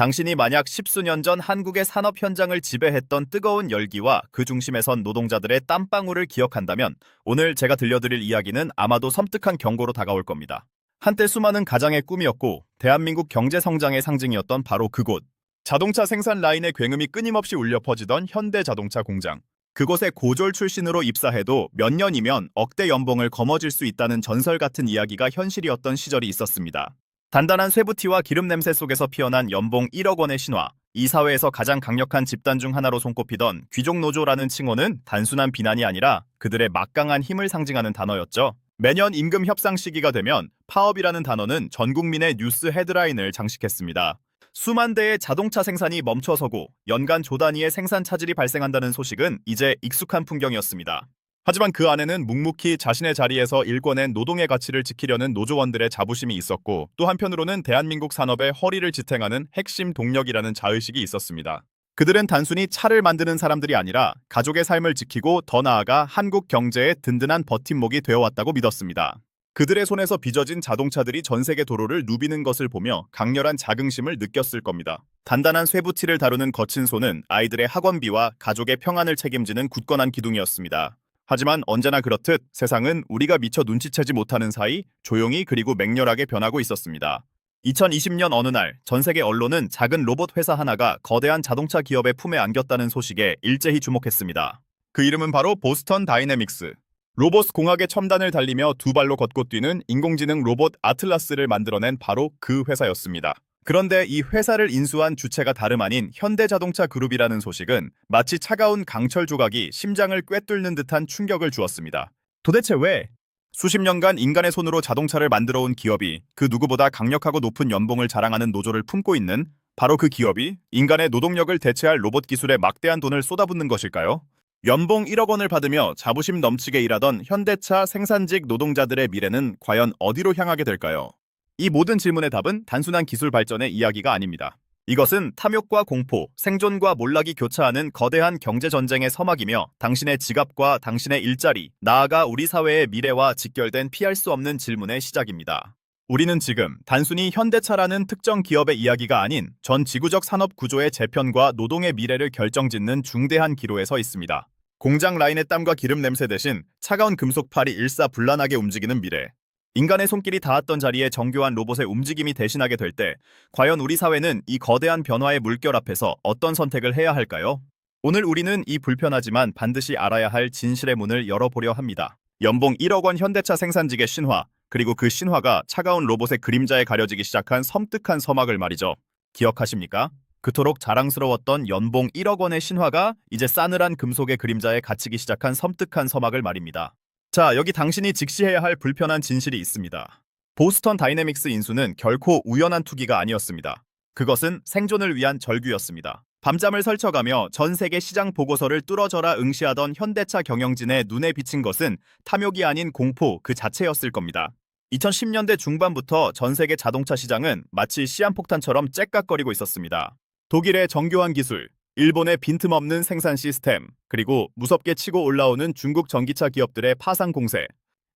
당신이 만약 십수년 전 한국의 산업 현장을 지배했던 뜨거운 열기와 그 중심에 선 노동자들의 땀방울을 기억한다면 오늘 제가 들려드릴 이야기는 아마도 섬뜩한 경고로 다가올 겁니다. 한때 수많은 가장의 꿈이었고 대한민국 경제 성장의 상징이었던 바로 그곳. 자동차 생산 라인의 굉음이 끊임없이 울려 퍼지던 현대자동차 공장. 그곳에 고졸 출신으로 입사해도 몇 년이면 억대 연봉을 거머쥘 수 있다는 전설 같은 이야기가 현실이었던 시절이 있었습니다. 단단한 쇠부티와 기름 냄새 속에서 피어난 연봉 1억 원의 신화. 이 사회에서 가장 강력한 집단 중 하나로 손꼽히던 귀족노조라는 칭호는 단순한 비난이 아니라 그들의 막강한 힘을 상징하는 단어였죠. 매년 임금 협상 시기가 되면 파업이라는 단어는 전 국민의 뉴스 헤드라인을 장식했습니다. 수만 대의 자동차 생산이 멈춰서고 연간 조 단위의 생산 차질이 발생한다는 소식은 이제 익숙한 풍경이었습니다. 하지만 그 안에는 묵묵히 자신의 자리에서 일궈낸 노동의 가치를 지키려는 노조원들의 자부심이 있었고 또 한편으로는 대한민국 산업의 허리를 지탱하는 핵심 동력이라는 자의식이 있었습니다. 그들은 단순히 차를 만드는 사람들이 아니라 가족의 삶을 지키고 더 나아가 한국 경제의 든든한 버팀목이 되어왔다고 믿었습니다. 그들의 손에서 빚어진 자동차들이 전 세계 도로를 누비는 것을 보며 강렬한 자긍심을 느꼈을 겁니다. 단단한 쇠붙이를 다루는 거친 손은 아이들의 학원비와 가족의 평안을 책임지는 굳건한 기둥이었습니다. 하지만 언제나 그렇듯 세상은 우리가 미처 눈치채지 못하는 사이 조용히 그리고 맹렬하게 변하고 있었습니다. 2020년 어느 날 전 세계 언론은 작은 로봇 회사 하나가 거대한 자동차 기업의 품에 안겼다는 소식에 일제히 주목했습니다. 그 이름은 바로 보스턴 다이내믹스. 로봇 공학의 첨단을 달리며 두 발로 걷고 뛰는 인공지능 로봇 아틀라스를 만들어낸 바로 그 회사였습니다. 그런데 이 회사를 인수한 주체가 다름 아닌 현대자동차 그룹이라는 소식은 마치 차가운 강철 조각이 심장을 꿰뚫는 듯한 충격을 주었습니다. 도대체 왜? 수십 년간 인간의 손으로 자동차를 만들어온 기업이 그 누구보다 강력하고 높은 연봉을 자랑하는 노조를 품고 있는 바로 그 기업이 인간의 노동력을 대체할 로봇 기술에 막대한 돈을 쏟아붓는 것일까요? 연봉 1억 원을 받으며 자부심 넘치게 일하던 현대차 생산직 노동자들의 미래는 과연 어디로 향하게 될까요? 이 모든 질문의 답은 단순한 기술 발전의 이야기가 아닙니다. 이것은 탐욕과 공포, 생존과 몰락이 교차하는 거대한 경제전쟁의 서막이며 당신의 지갑과 당신의 일자리, 나아가 우리 사회의 미래와 직결된 피할 수 없는 질문의 시작입니다. 우리는 지금 단순히 현대차라는 특정 기업의 이야기가 아닌 전 지구적 산업 구조의 재편과 노동의 미래를 결정짓는 중대한 기로에 서 있습니다. 공장 라인의 땀과 기름 냄새 대신 차가운 금속팔이 일사불란하게 움직이는 미래. 인간의 손길이 닿았던 자리에 정교한 로봇의 움직임이 대신하게 될 때 과연 우리 사회는 이 거대한 변화의 물결 앞에서 어떤 선택을 해야 할까요? 오늘 우리는 이 불편하지만 반드시 알아야 할 진실의 문을 열어보려 합니다. 연봉 1억 원 현대차 생산직의 신화, 그리고 그 신화가 차가운 로봇의 그림자에 가려지기 시작한 섬뜩한 서막을 말이죠. 기억하십니까? 그토록 자랑스러웠던 연봉 1억 원의 신화가 이제 싸늘한 금속의 그림자에 갇히기 시작한 섬뜩한 서막을 말입니다. 자, 여기 당신이 직시해야 할 불편한 진실이 있습니다. 보스턴 다이내믹스 인수는 결코 우연한 투기가 아니었습니다. 그것은 생존을 위한 절규였습니다. 밤잠을 설쳐가며 전 세계 시장 보고서를 뚫어져라 응시하던 현대차 경영진의 눈에 비친 것은 탐욕이 아닌 공포 그 자체였을 겁니다. 2010년대 중반부터 전 세계 자동차 시장은 마치 시한폭탄처럼 째깍거리고 있었습니다. 독일의 정교한 기술, 일본의 빈틈없는 생산 시스템, 그리고 무섭게 치고 올라오는 중국 전기차 기업들의 파상 공세.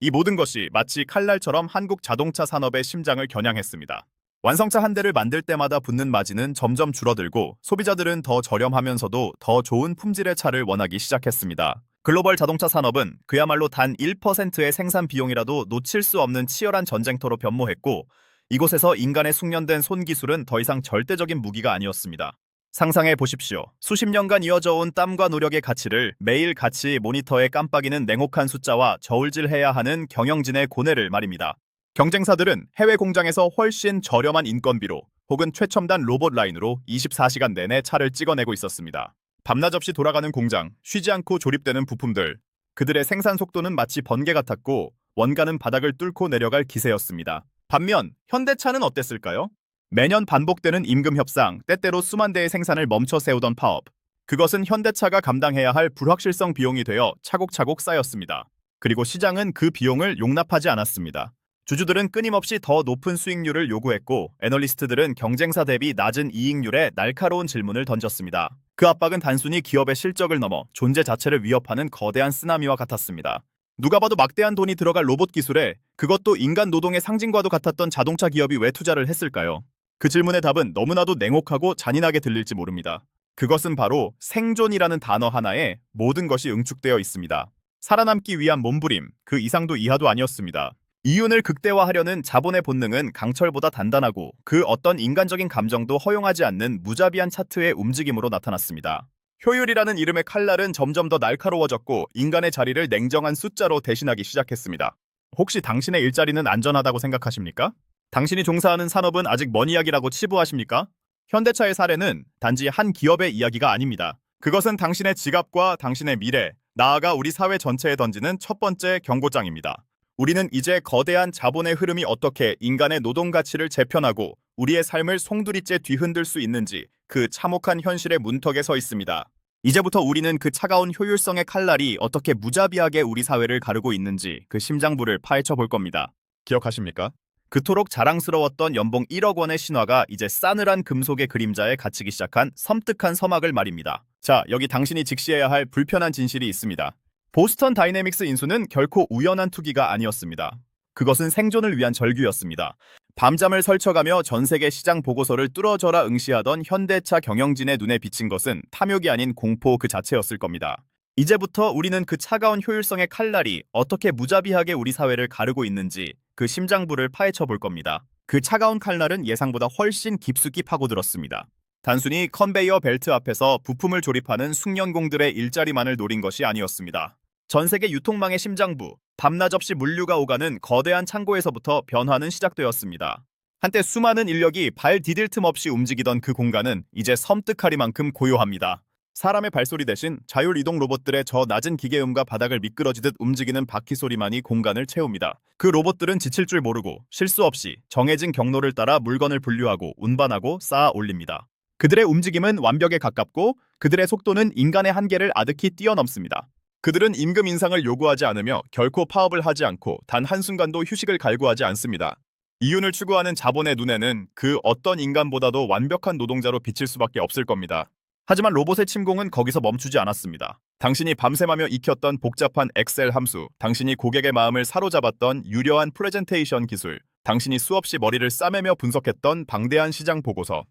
이 모든 것이 마치 칼날처럼 한국 자동차 산업의 심장을 겨냥했습니다. 완성차 한 대를 만들 때마다 붙는 마진은 점점 줄어들고 소비자들은 더 저렴하면서도 더 좋은 품질의 차를 원하기 시작했습니다. 글로벌 자동차 산업은 그야말로 단 1%의 생산 비용이라도 놓칠 수 없는 치열한 전쟁터로 변모했고 이곳에서 인간의 숙련된 손기술은 더 이상 절대적인 무기가 아니었습니다. 상상해 보십시오. 수십 년간 이어져 온 땀과 노력의 가치를 매일같이 모니터에 깜빡이는 냉혹한 숫자와 저울질해야 하는 경영진의 고뇌를 말입니다. 경쟁사들은 해외 공장에서 훨씬 저렴한 인건비로 혹은 최첨단 로봇 라인으로 24시간 내내 차를 찍어내고 있었습니다. 밤낮 없이 돌아가는 공장, 쉬지 않고 조립되는 부품들. 그들의 생산 속도는 마치 번개 같았고 원가는 바닥을 뚫고 내려갈 기세였습니다. 반면 현대차는 어땠을까요? 매년 반복되는 임금 협상, 때때로 수만 대의 생산을 멈춰 세우던 파업. 그것은 현대차가 감당해야 할 불확실성 비용이 되어 차곡차곡 쌓였습니다. 그리고 시장은 그 비용을 용납하지 않았습니다. 주주들은 끊임없이 더 높은 수익률을 요구했고 애널리스트들은 경쟁사 대비 낮은 이익률에 날카로운 질문을 던졌습니다. 그 압박은 단순히 기업의 실적을 넘어 존재 자체를 위협하는 거대한 쓰나미와 같았습니다. 누가 봐도 막대한 돈이 들어갈 로봇 기술에 그것도 인간 노동의 상징과도 같았던 자동차 기업이 왜 투자를 했을까요? 그 질문의 답은 너무나도 냉혹하고 잔인하게 들릴지 모릅니다. 그것은 바로 생존이라는 단어 하나에 모든 것이 응축되어 있습니다. 살아남기 위한 몸부림, 그 이상도 이하도 아니었습니다. 이윤을 극대화하려는 자본의 본능은 강철보다 단단하고 그 어떤 인간적인 감정도 허용하지 않는 무자비한 차트의 움직임으로 나타났습니다. 효율이라는 이름의 칼날은 점점 더 날카로워졌고 인간의 자리를 냉정한 숫자로 대신하기 시작했습니다. 혹시 당신의 일자리는 안전하다고 생각하십니까? 당신이 종사하는 산업은 아직 먼 이야기라고 치부하십니까? 현대차의 사례는 단지 한 기업의 이야기가 아닙니다. 그것은 당신의 지갑과 당신의 미래, 나아가 우리 사회 전체에 던지는 첫 번째 경고장입니다. 우리는 이제 거대한 자본의 흐름이 어떻게 인간의 노동 가치를 재편하고 우리의 삶을 송두리째 뒤흔들 수 있는지 그 참혹한 현실의 문턱에 서 있습니다. 이제부터 우리는 그 차가운 효율성의 칼날이 어떻게 무자비하게 우리 사회를 가르고 있는지 그 심장부를 파헤쳐 볼 겁니다. 기억하십니까? 그토록 자랑스러웠던 연봉 1억 원의 신화가 이제 싸늘한 금속의 그림자에 갇히기 시작한 섬뜩한 서막을 말입니다. 자, 여기 당신이 직시해야 할 불편한 진실이 있습니다. 보스턴 다이내믹스 인수는 결코 우연한 투기가 아니었습니다. 그것은 생존을 위한 절규였습니다. 밤잠을 설쳐가며 전 세계 시장 보고서를 뚫어져라 응시하던 현대차 경영진의 눈에 비친 것은 탐욕이 아닌 공포 그 자체였을 겁니다. 이제부터 우리는 그 차가운 효율성의 칼날이 어떻게 무자비하게 우리 사회를 가르고 있는지 그 심장부를 파헤쳐 볼 겁니다. 그 차가운 칼날은 예상보다 훨씬 깊숙이 파고들었습니다. 단순히 컨베이어 벨트 앞에서 부품을 조립하는 숙련공들의 일자리만을 노린 것이 아니었습니다. 전 세계 유통망의 심장부, 밤낮 없이 물류가 오가는 거대한 창고에서부터 변화는 시작되었습니다. 한때 수많은 인력이 발 디딜 틈 없이 움직이던 그 공간은 이제 섬뜩하리만큼 고요합니다. 사람의 발소리 대신 자율이동 로봇들의 저 낮은 기계음과 바닥을 미끄러지듯 움직이는 바퀴 소리만이 공간을 채웁니다. 그 로봇들은 지칠 줄 모르고 실수 없이 정해진 경로를 따라 물건을 분류하고 운반하고 쌓아 올립니다. 그들의 움직임은 완벽에 가깝고 그들의 속도는 인간의 한계를 아득히 뛰어넘습니다. 그들은 임금 인상을 요구하지 않으며 결코 파업을 하지 않고 단 한순간도 휴식을 갈구하지 않습니다. 이윤을 추구하는 자본의 눈에는 그 어떤 인간보다도 완벽한 노동자로 비칠 수밖에 없을 겁니다. 하지만 로봇의 침공은 거기서 멈추지 않았습니다. 당신이 밤샘하며 익혔던 복잡한 엑셀 함수, 당신이 고객의 마음을 사로잡았던 유려한 프레젠테이션 기술, 당신이 수없이 머리를 싸매며 분석했던 방대한 시장 보고서.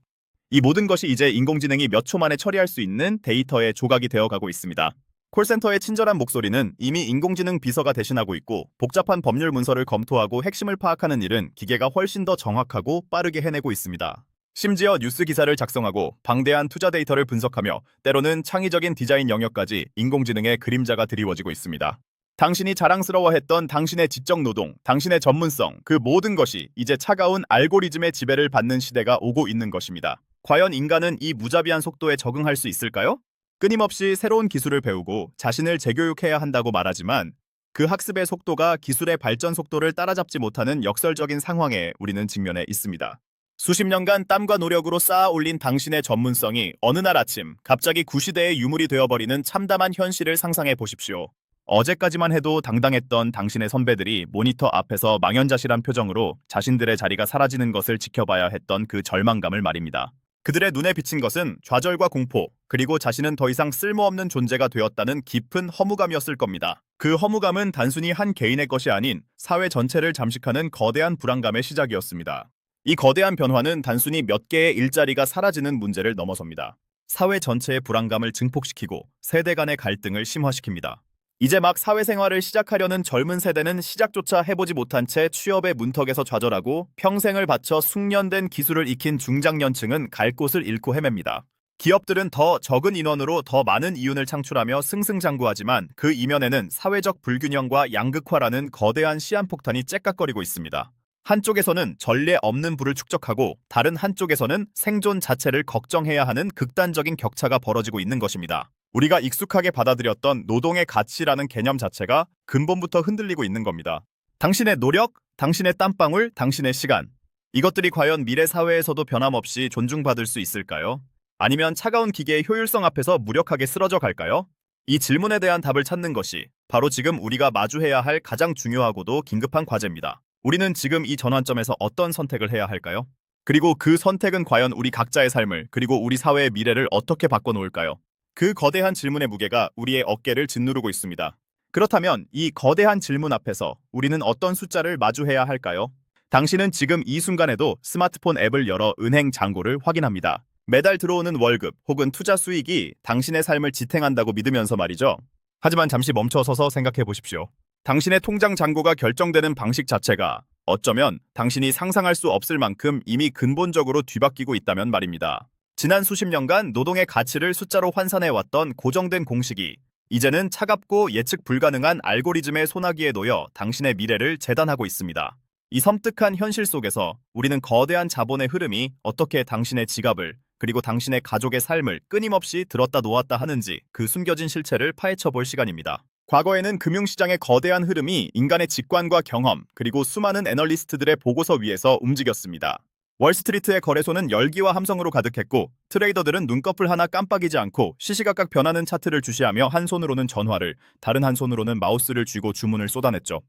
이 모든 것이 이제 인공지능이 몇 초 만에 처리할 수 있는 데이터의 조각이 되어가고 있습니다. 콜센터의 친절한 목소리는 이미 인공지능 비서가 대신하고 있고 복잡한 법률 문서를 검토하고 핵심을 파악하는 일은 기계가 훨씬 더 정확하고 빠르게 해내고 있습니다. 심지어 뉴스 기사를 작성하고 방대한 투자 데이터를 분석하며 때로는 창의적인 디자인 영역까지 인공지능의 그림자가 드리워지고 있습니다. 당신이 자랑스러워했던 당신의 지적 노동, 당신의 전문성, 그 모든 것이 이제 차가운 알고리즘의 지배를 받는 시대가 오고 있는 것입니다. 과연 인간은 이 무자비한 속도에 적응할 수 있을까요? 끊임없이 새로운 기술을 배우고 자신을 재교육해야 한다고 말하지만 그 학습의 속도가 기술의 발전 속도를 따라잡지 못하는 역설적인 상황에 우리는 직면해 있습니다. 수십 년간 땀과 노력으로 쌓아 올린 당신의 전문성이 어느 날 아침 갑자기 구시대의 유물이 되어버리는 참담한 현실을 상상해 보십시오. 어제까지만 해도 당당했던 당신의 선배들이 모니터 앞에서 망연자실한 표정으로 자신들의 자리가 사라지는 것을 지켜봐야 했던 그 절망감을 말입니다. 그들의 눈에 비친 것은 좌절과 공포, 그리고 자신은 더 이상 쓸모없는 존재가 되었다는 깊은 허무감이었을 겁니다. 그 허무감은 단순히 한 개인의 것이 아닌 사회 전체를 잠식하는 거대한 불안감의 시작이었습니다. 이 거대한 변화는 단순히 몇 개의 일자리가 사라지는 문제를 넘어섭니다. 사회 전체의 불안감을 증폭시키고 세대 간의 갈등을 심화시킵니다. 이제 막 사회생활을 시작하려는 젊은 세대는 시작조차 해보지 못한 채 취업의 문턱에서 좌절하고 평생을 바쳐 숙련된 기술을 익힌 중장년층은 갈 곳을 잃고 헤맵니다. 기업들은 더 적은 인원으로 더 많은 이윤을 창출하며 승승장구하지만 그 이면에는 사회적 불균형과 양극화라는 거대한 시한폭탄이 째깍거리고 있습니다. 한쪽에서는 전례 없는 부를 축적하고 다른 한쪽에서는 생존 자체를 걱정해야 하는 극단적인 격차가 벌어지고 있는 것입니다. 우리가 익숙하게 받아들였던 노동의 가치라는 개념 자체가 근본부터 흔들리고 있는 겁니다. 당신의 노력, 당신의 땀방울, 당신의 시간. 이것들이 과연 미래 사회에서도 변함없이 존중받을 수 있을까요? 아니면 차가운 기계의 효율성 앞에서 무력하게 쓰러져 갈까요? 이 질문에 대한 답을 찾는 것이 바로 지금 우리가 마주해야 할 가장 중요하고도 긴급한 과제입니다. 우리는 지금 이 전환점에서 어떤 선택을 해야 할까요? 그리고 그 선택은 과연 우리 각자의 삶을 그리고 우리 사회의 미래를 어떻게 바꿔놓을까요? 그 거대한 질문의 무게가 우리의 어깨를 짓누르고 있습니다. 그렇다면 이 거대한 질문 앞에서 우리는 어떤 숫자를 마주해야 할까요? 당신은 지금 이 순간에도 스마트폰 앱을 열어 은행 잔고를 확인합니다. 매달 들어오는 월급 혹은 투자 수익이 당신의 삶을 지탱한다고 믿으면서 말이죠. 하지만 잠시 멈춰서서 생각해 보십시오. 당신의 통장 잔고가 결정되는 방식 자체가 어쩌면 당신이 상상할 수 없을 만큼 이미 근본적으로 뒤바뀌고 있다면 말입니다. 지난 수십 년간 노동의 가치를 숫자로 환산해왔던 고정된 공식이 이제는 차갑고 예측 불가능한 알고리즘의 소나기에 놓여 당신의 미래를 재단하고 있습니다. 이 섬뜩한 현실 속에서 우리는 거대한 자본의 흐름이 어떻게 당신의 지갑을 그리고 당신의 가족의 삶을 끊임없이 들었다 놓았다 하는지 그 숨겨진 실체를 파헤쳐 볼 시간입니다. 과거에는 금융시장의 거대한 흐름이 인간의 직관과 경험 그리고 수많은 애널리스트들의 보고서 위에서 움직였습니다. 월스트리트의 거래소는 열기와 함성으로 가득했고 트레이더들은 눈꺼풀 하나 깜빡이지 않고 시시각각 변하는 차트를 주시하며 한 손으로는 전화를 다른 한 손으로는 마우스를 쥐고 주문을 쏟아냈죠.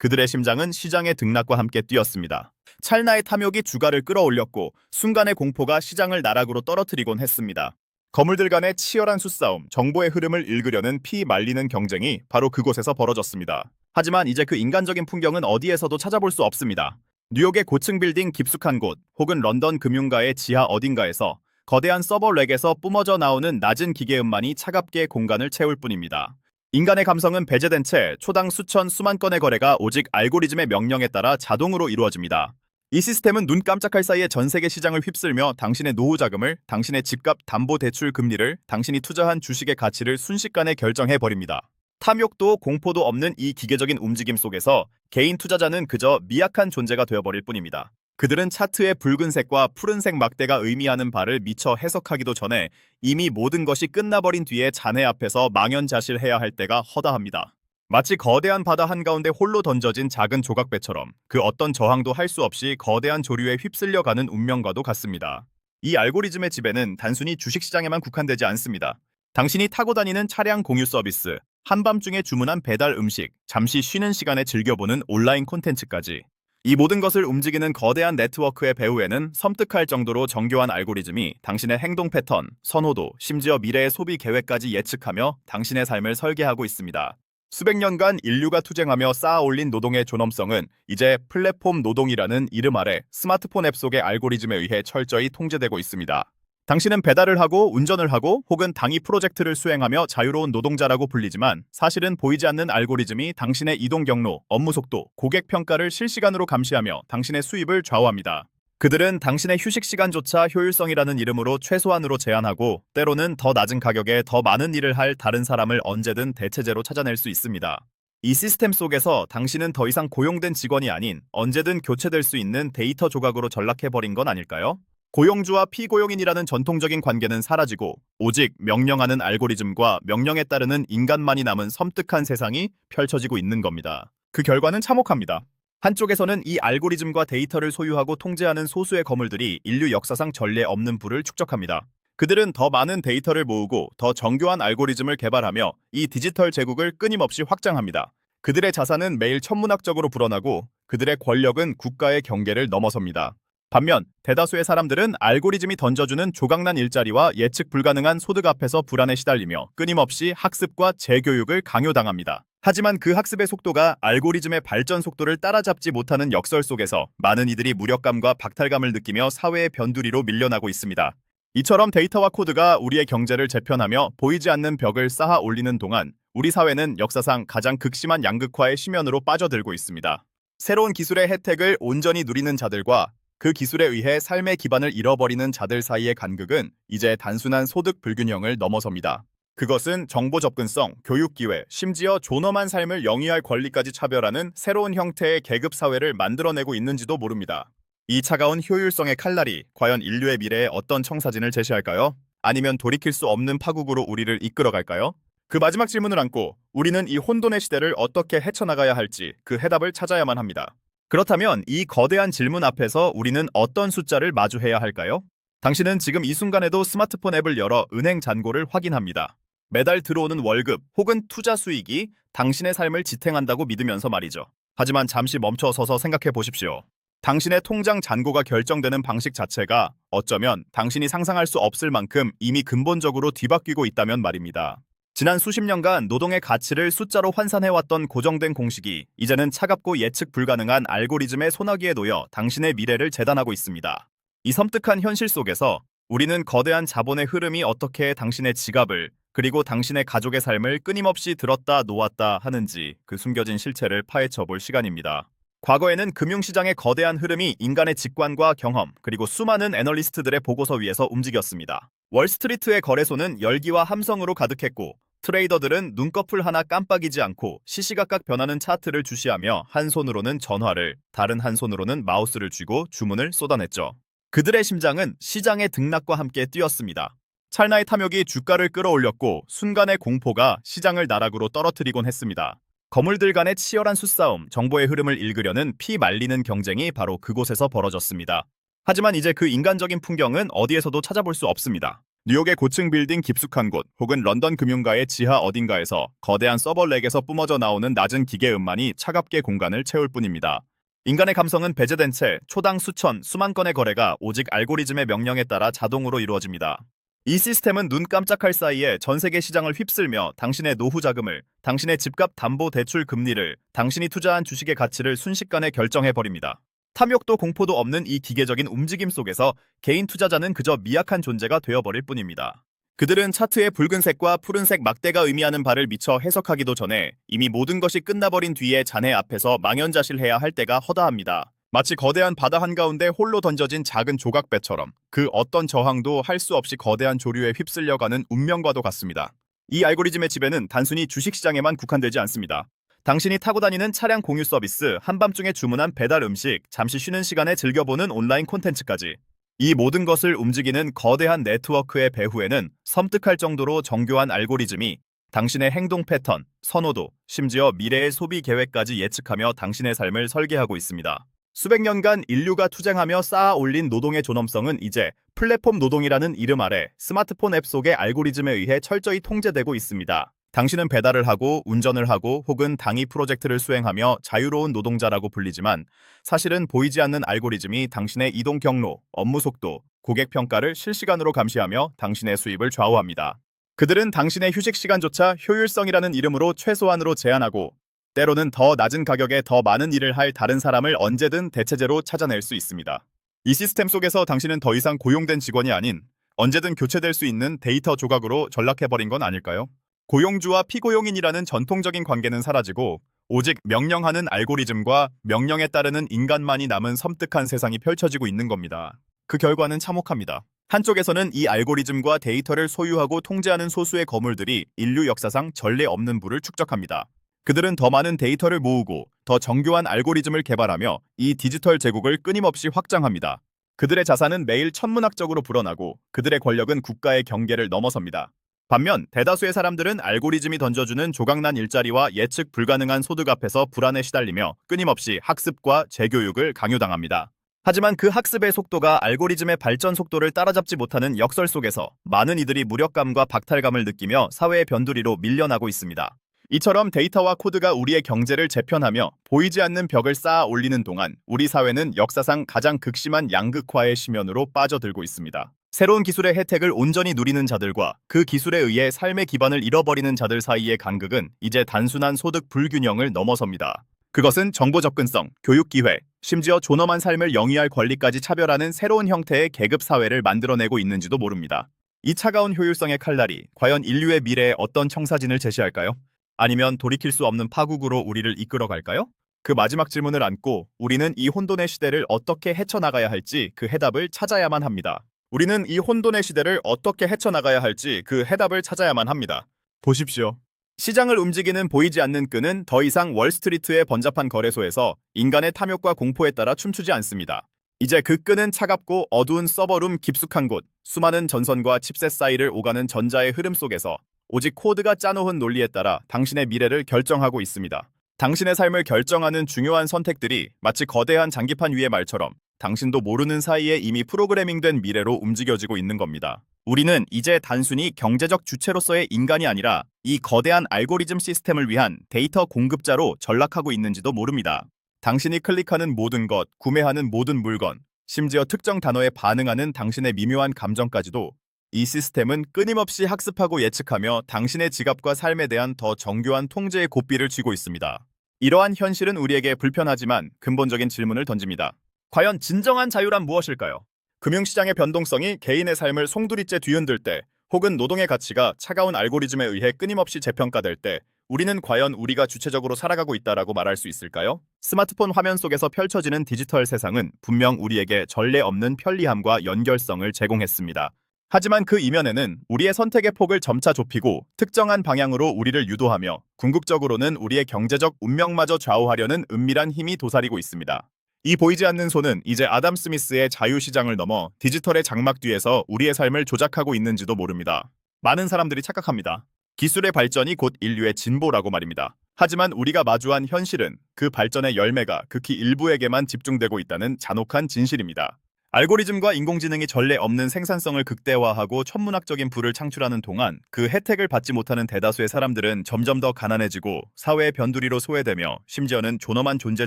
그들의 심장은 시장의 등락과 함께 뛰었습니다. 찰나의 탐욕이 주가를 끌어올렸고 순간의 공포가 시장을 나락으로 떨어뜨리곤 했습니다. 거물들 간의 치열한 수싸움, 정보의 흐름을 읽으려는 피 말리는 경쟁이 바로 그곳에서 벌어졌습니다. 하지만 이제 그 인간적인 풍경은 어디에서도 찾아볼 수 없습니다. 뉴욕의 고층 빌딩 깊숙한 곳 혹은 런던 금융가의 지하 어딘가에서 거대한 서버 렉에서 뿜어져 나오는 낮은 기계음만이 차갑게 공간을 채울 뿐입니다. 인간의 감성은 배제된 채 초당 수천 수만 건의 거래가 오직 알고리즘의 명령에 따라 자동으로 이루어집니다. 이 시스템은 눈 깜짝할 사이에 전 세계 시장을 휩쓸며 당신의 노후 자금을, 당신의 집값 담보 대출 금리를, 당신이 투자한 주식의 가치를 순식간에 결정해버립니다. 탐욕도 공포도 없는 이 기계적인 움직임 속에서 개인 투자자는 그저 미약한 존재가 되어버릴 뿐입니다. 그들은 차트의 붉은색과 푸른색 막대가 의미하는 바를 미처 해석하기도 전에 이미 모든 것이 끝나버린 뒤에 자네 앞에서 망연자실해야 할 때가 허다합니다. 마치 거대한 바다 한가운데 홀로 던져진 작은 조각배처럼 그 어떤 저항도 할 수 없이 거대한 조류에 휩쓸려가는 운명과도 같습니다. 이 알고리즘의 지배는 단순히 주식시장에만 국한되지 않습니다. 당신이 타고 다니는 차량 공유 서비스, 한밤중에 주문한 배달 음식, 잠시 쉬는 시간에 즐겨보는 온라인 콘텐츠까지 이 모든 것을 움직이는 거대한 네트워크의 배후에는 섬뜩할 정도로 정교한 알고리즘이 당신의 행동 패턴, 선호도, 심지어 미래의 소비 계획까지 예측하며 당신의 삶을 설계하고 있습니다. 수백 년간 인류가 투쟁하며 쌓아 올린 노동의 존엄성은 이제 플랫폼 노동이라는 이름 아래 스마트폰 앱 속의 알고리즘에 의해 철저히 통제되고 있습니다. 당신은 배달을 하고 운전을 하고 혹은 당이 프로젝트를 수행하며 자유로운 노동자라고 불리지만 사실은 보이지 않는 알고리즘이 당신의 이동 경로, 업무 속도, 고객 평가를 실시간으로 감시하며 당신의 수입을 좌우합니다. 그들은 당신의 휴식 시간조차 효율성이라는 이름으로 최소한으로 제한하고 때로는 더 낮은 가격에 더 많은 일을 할 다른 사람을 언제든 대체제로 찾아낼 수 있습니다. 이 시스템 속에서 당신은 더 이상 고용된 직원이 아닌 언제든 교체될 수 있는 데이터 조각으로 전락해버린 건 아닐까요? 고용주와 피고용인이라는 전통적인 관계는 사라지고 오직 명령하는 알고리즘과 명령에 따르는 인간만이 남은 섬뜩한 세상이 펼쳐지고 있는 겁니다. 그 결과는 참혹합니다. 한쪽에서는 이 알고리즘과 데이터를 소유하고 통제하는 소수의 거물들이 인류 역사상 전례 없는 부를 축적합니다. 그들은 더 많은 데이터를 모으고 더 정교한 알고리즘을 개발하며 이 디지털 제국을 끊임없이 확장합니다. 그들의 자산은 매일 천문학적으로 불어나고 그들의 권력은 국가의 경계를 넘어섭니다. 반면 대다수의 사람들은 알고리즘이 던져주는 조각난 일자리와 예측 불가능한 소득 앞에서 불안에 시달리며 끊임없이 학습과 재교육을 강요당합니다. 하지만 그 학습의 속도가 알고리즘의 발전 속도를 따라잡지 못하는 역설 속에서 많은 이들이 무력감과 박탈감을 느끼며 사회의 변두리로 밀려나고 있습니다. 이처럼 데이터와 코드가 우리의 경제를 재편하며 보이지 않는 벽을 쌓아 올리는 동안 우리 사회는 역사상 가장 극심한 양극화의 심연으로 빠져들고 있습니다. 새로운 기술의 혜택을 온전히 누리는 자들과 그 기술에 의해 삶의 기반을 잃어버리는 자들 사이의 간극은 이제 단순한 소득 불균형을 넘어섭니다. 그것은 정보 접근성, 교육 기회, 심지어 존엄한 삶을 영위할 권리까지 차별하는 새로운 형태의 계급 사회를 만들어내고 있는지도 모릅니다. 이 차가운 효율성의 칼날이 과연 인류의 미래에 어떤 청사진을 제시할까요? 아니면 돌이킬 수 없는 파국으로 우리를 이끌어갈까요? 그 마지막 질문을 안고 우리는 이 혼돈의 시대를 어떻게 헤쳐나가야 할지 그 해답을 찾아야만 합니다. 그렇다면 이 거대한 질문 앞에서 우리는 어떤 숫자를 마주해야 할까요? 당신은 지금 이 순간에도 스마트폰 앱을 열어 은행 잔고를 확인합니다. 매달 들어오는 월급 혹은 투자 수익이 당신의 삶을 지탱한다고 믿으면서 말이죠. 하지만 잠시 멈춰서서 생각해 보십시오. 당신의 통장 잔고가 결정되는 방식 자체가 어쩌면 당신이 상상할 수 없을 만큼 이미 근본적으로 뒤바뀌고 있다면 말입니다. 지난 수십 년간 노동의 가치를 숫자로 환산해왔던 고정된 공식이 이제는 차갑고 예측 불가능한 알고리즘의 소나기에 놓여 당신의 미래를 재단하고 있습니다. 이 섬뜩한 현실 속에서 우리는 거대한 자본의 흐름이 어떻게 당신의 지갑을 그리고 당신의 가족의 삶을 끊임없이 들었다 놓았다 하는지 그 숨겨진 실체를 파헤쳐 볼 시간입니다. 과거에는 금융시장의 거대한 흐름이 인간의 직관과 경험 그리고 수많은 애널리스트들의 보고서 위에서 움직였습니다. 월스트리트의 거래소는 열기와 함성으로 가득했고 트레이더들은 눈꺼풀 하나 깜빡이지 않고 시시각각 변하는 차트를 주시하며 한 손으로는 전화를 다른 한 손으로는 마우스를 쥐고 주문을 쏟아냈죠. 그들의 심장은 시장의 등락과 함께 뛰었습니다. 찰나의 탐욕이 주가를 끌어올렸고 순간의 공포가 시장을 나락으로 떨어뜨리곤 했습니다. 거물들 간의 치열한 수싸움, 정보의 흐름을 읽으려는 피 말리는 경쟁이 바로 그곳에서 벌어졌습니다. 하지만 이제 그 인간적인 풍경은 어디에서도 찾아볼 수 없습니다. 뉴욕의 고층 빌딩 깊숙한 곳 혹은 런던 금융가의 지하 어딘가에서 거대한 서버렉에서 뿜어져 나오는 낮은 기계 음만이 차갑게 공간을 채울 뿐입니다. 인간의 감성은 배제된 채 초당 수천, 수만 건의 거래가 오직 알고리즘의 명령에 따라 자동으로 이루어집니다. 이 시스템은 눈 깜짝할 사이에 전 세계 시장을 휩쓸며 당신의 노후 자금을, 당신의 집값 담보 대출 금리를, 당신이 투자한 주식의 가치를 순식간에 결정해버립니다. 탐욕도 공포도 없는 이 기계적인 움직임 속에서 개인 투자자는 그저 미약한 존재가 되어버릴 뿐입니다. 그들은 차트의 붉은색과 푸른색 막대가 의미하는 바를 미처 해석하기도 전에 이미 모든 것이 끝나버린 뒤에 자네 앞에서 망연자실해야 할 때가 허다합니다. 마치 거대한 바다 한가운데 홀로 던져진 작은 조각배처럼 그 어떤 저항도 할 수 없이 거대한 조류에 휩쓸려가는 운명과도 같습니다. 이 알고리즘의 지배는 단순히 주식시장에만 국한되지 않습니다. 당신이 타고 다니는 차량 공유 서비스, 한밤중에 주문한 배달 음식, 잠시 쉬는 시간에 즐겨보는 온라인 콘텐츠까지 이 모든 것을 움직이는 거대한 네트워크의 배후에는 섬뜩할 정도로 정교한 알고리즘이 당신의 행동 패턴, 선호도, 심지어 미래의 소비 계획까지 예측하며 당신의 삶을 설계하고 있습니다. 수백 년간 인류가 투쟁하며 쌓아 올린 노동의 존엄성은 이제 플랫폼 노동이라는 이름 아래 스마트폰 앱 속의 알고리즘에 의해 철저히 통제되고 있습니다. 당신은 배달을 하고 운전을 하고 혹은 당이 프로젝트를 수행하며 자유로운 노동자라고 불리지만 사실은 보이지 않는 알고리즘이 당신의 이동 경로, 업무 속도, 고객 평가를 실시간으로 감시하며 당신의 수입을 좌우합니다. 그들은 당신의 휴식 시간조차 효율성이라는 이름으로 최소한으로 제한하고 때로는 더 낮은 가격에 더 많은 일을 할 다른 사람을 언제든 대체제로 찾아낼 수 있습니다. 이 시스템 속에서 당신은 더 이상 고용된 직원이 아닌 언제든 교체될 수 있는 데이터 조각으로 전락해버린 건 아닐까요? 고용주와 피고용인이라는 전통적인 관계는 사라지고 오직 명령하는 알고리즘과 명령에 따르는 인간만이 남은 섬뜩한 세상이 펼쳐지고 있는 겁니다. 그 결과는 참혹합니다. 한쪽에서는 이 알고리즘과 데이터를 소유하고 통제하는 소수의 거물들이 인류 역사상 전례 없는 부를 축적합니다. 그들은 더 많은 데이터를 모으고 더 정교한 알고리즘을 개발하며 이 디지털 제국을 끊임없이 확장합니다. 그들의 자산은 매일 천문학적으로 불어나고 그들의 권력은 국가의 경계를 넘어섭니다. 반면 대다수의 사람들은 알고리즘이 던져주는 조각난 일자리와 예측 불가능한 소득 앞에서 불안에 시달리며 끊임없이 학습과 재교육을 강요당합니다. 하지만 그 학습의 속도가 알고리즘의 발전 속도를 따라잡지 못하는 역설 속에서 많은 이들이 무력감과 박탈감을 느끼며 사회의 변두리로 밀려나고 있습니다. 이처럼 데이터와 코드가 우리의 경제를 재편하며 보이지 않는 벽을 쌓아 올리는 동안 우리 사회는 역사상 가장 극심한 양극화의 심연으로 빠져들고 있습니다. 새로운 기술의 혜택을 온전히 누리는 자들과 그 기술에 의해 삶의 기반을 잃어버리는 자들 사이의 간극은 이제 단순한 소득 불균형을 넘어섭니다. 그것은 정보 접근성, 교육 기회, 심지어 존엄한 삶을 영위할 권리까지 차별하는 새로운 형태의 계급 사회를 만들어내고 있는지도 모릅니다. 이 차가운 효율성의 칼날이 과연 인류의 미래에 어떤 청사진을 제시할까요? 아니면 돌이킬 수 없는 파국으로 우리를 이끌어갈까요? 그 마지막 질문을 안고 우리는 이 혼돈의 시대를 어떻게 헤쳐나가야 할지 그 해답을 찾아야만 합니다. 우리는 이 혼돈의 시대를 어떻게 헤쳐나가야 할지 그 해답을 찾아야만 합니다. 보십시오. 시장을 움직이는 보이지 않는 끈은 더 이상 월스트리트의 번잡한 거래소에서 인간의 탐욕과 공포에 따라 춤추지 않습니다. 이제 그 끈은 차갑고 어두운 서버룸 깊숙한 곳, 수많은 전선과 칩셋 사이를 오가는 전자의 흐름 속에서 오직 코드가 짜놓은 논리에 따라 당신의 미래를 결정하고 있습니다. 당신의 삶을 결정하는 중요한 선택들이 마치 거대한 장기판 위의 말처럼 당신도 모르는 사이에 이미 프로그래밍된 미래로 움직여지고 있는 겁니다. 우리는 이제 단순히 경제적 주체로서의 인간이 아니라 이 거대한 알고리즘 시스템을 위한 데이터 공급자로 전락하고 있는지도 모릅니다. 당신이 클릭하는 모든 것, 구매하는 모든 물건, 심지어 특정 단어에 반응하는 당신의 미묘한 감정까지도 이 시스템은 끊임없이 학습하고 예측하며 당신의 지갑과 삶에 대한 더 정교한 통제의 고삐를 쥐고 있습니다. 이러한 현실은 우리에게 불편하지만 근본적인 질문을 던집니다. 과연 진정한 자유란 무엇일까요? 금융시장의 변동성이 개인의 삶을 송두리째 뒤흔들 때, 혹은 노동의 가치가 차가운 알고리즘에 의해 끊임없이 재평가될 때, 우리는 과연 우리가 주체적으로 살아가고 있다라고 말할 수 있을까요? 스마트폰 화면 속에서 펼쳐지는 디지털 세상은 분명 우리에게 전례 없는 편리함과 연결성을 제공했습니다. 하지만 그 이면에는 우리의 선택의 폭을 점차 좁히고 특정한 방향으로 우리를 유도하며 궁극적으로는 우리의 경제적 운명마저 좌우하려는 은밀한 힘이 도사리고 있습니다. 이 보이지 않는 손은 이제 아담 스미스의 자유시장을 넘어 디지털의 장막 뒤에서 우리의 삶을 조작하고 있는지도 모릅니다. 많은 사람들이 착각합니다. 기술의 발전이 곧 인류의 진보라고 말입니다. 하지만 우리가 마주한 현실은 그 발전의 열매가 극히 일부에게만 집중되고 있다는 잔혹한 진실입니다. 알고리즘과 인공지능이 전례 없는 생산성을 극대화하고 천문학적인 부를 창출하는 동안 그 혜택을 받지 못하는 대다수의 사람들은 점점 더 가난해지고 사회의 변두리로 소외되며 심지어는 존엄한 존재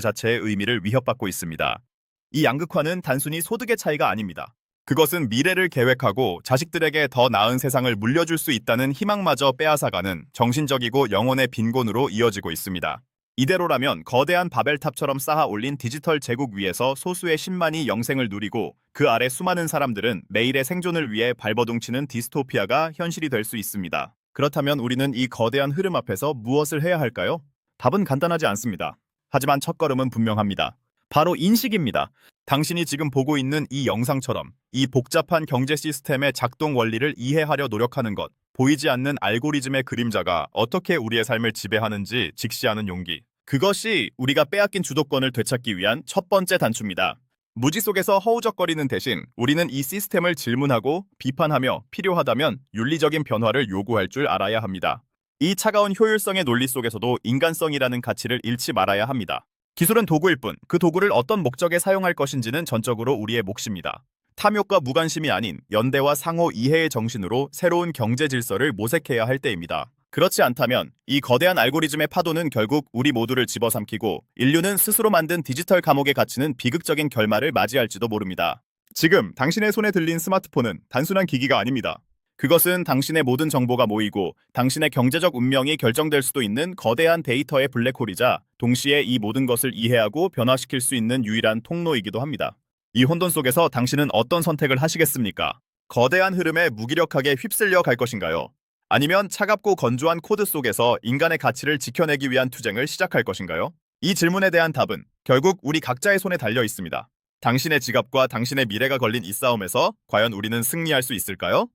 자체의 의미를 위협받고 있습니다. 이 양극화는 단순히 소득의 차이가 아닙니다. 그것은 미래를 계획하고 자식들에게 더 나은 세상을 물려줄 수 있다는 희망마저 빼앗아가는 정신적이고 영혼의 빈곤으로 이어지고 있습니다. 이대로라면 거대한 바벨탑처럼 쌓아 올린 디지털 제국 위에서 소수의 10만이 영생을 누리고 그 아래 수많은 사람들은 매일의 생존을 위해 발버둥치는 디스토피아가 현실이 될 수 있습니다. 그렇다면 우리는 이 거대한 흐름 앞에서 무엇을 해야 할까요? 답은 간단하지 않습니다. 하지만 첫걸음은 분명합니다. 바로 인식입니다. 당신이 지금 보고 있는 이 영상처럼 이 복잡한 경제 시스템의 작동 원리를 이해하려 노력하는 것, 보이지 않는 알고리즘의 그림자가 어떻게 우리의 삶을 지배하는지 직시하는 용기. 그것이 우리가 빼앗긴 주도권을 되찾기 위한 첫 번째 단추입니다. 무지 속에서 허우적거리는 대신 우리는 이 시스템을 질문하고 비판하며 필요하다면 윤리적인 변화를 요구할 줄 알아야 합니다. 이 차가운 효율성의 논리 속에서도 인간성이라는 가치를 잃지 말아야 합니다. 기술은 도구일 뿐, 그 도구를 어떤 목적에 사용할 것인지는 전적으로 우리의 몫입니다. 탐욕과 무관심이 아닌 연대와 상호 이해의 정신으로 새로운 경제 질서를 모색해야 할 때입니다. 그렇지 않다면 이 거대한 알고리즘의 파도는 결국 우리 모두를 집어삼키고 인류는 스스로 만든 디지털 감옥에 갇히는 비극적인 결말을 맞이할지도 모릅니다. 지금 당신의 손에 들린 스마트폰은 단순한 기기가 아닙니다. 그것은 당신의 모든 정보가 모이고 당신의 경제적 운명이 결정될 수도 있는 거대한 데이터의 블랙홀이자 동시에 이 모든 것을 이해하고 변화시킬 수 있는 유일한 통로이기도 합니다. 이 혼돈 속에서 당신은 어떤 선택을 하시겠습니까? 거대한 흐름에 무기력하게 휩쓸려 갈 것인가요? 아니면 차갑고 건조한 코드 속에서 인간의 가치를 지켜내기 위한 투쟁을 시작할 것인가요? 이 질문에 대한 답은 결국 우리 각자의 손에 달려 있습니다. 당신의 지갑과 당신의 미래가 걸린 이 싸움에서 과연 우리는 승리할 수 있을까요?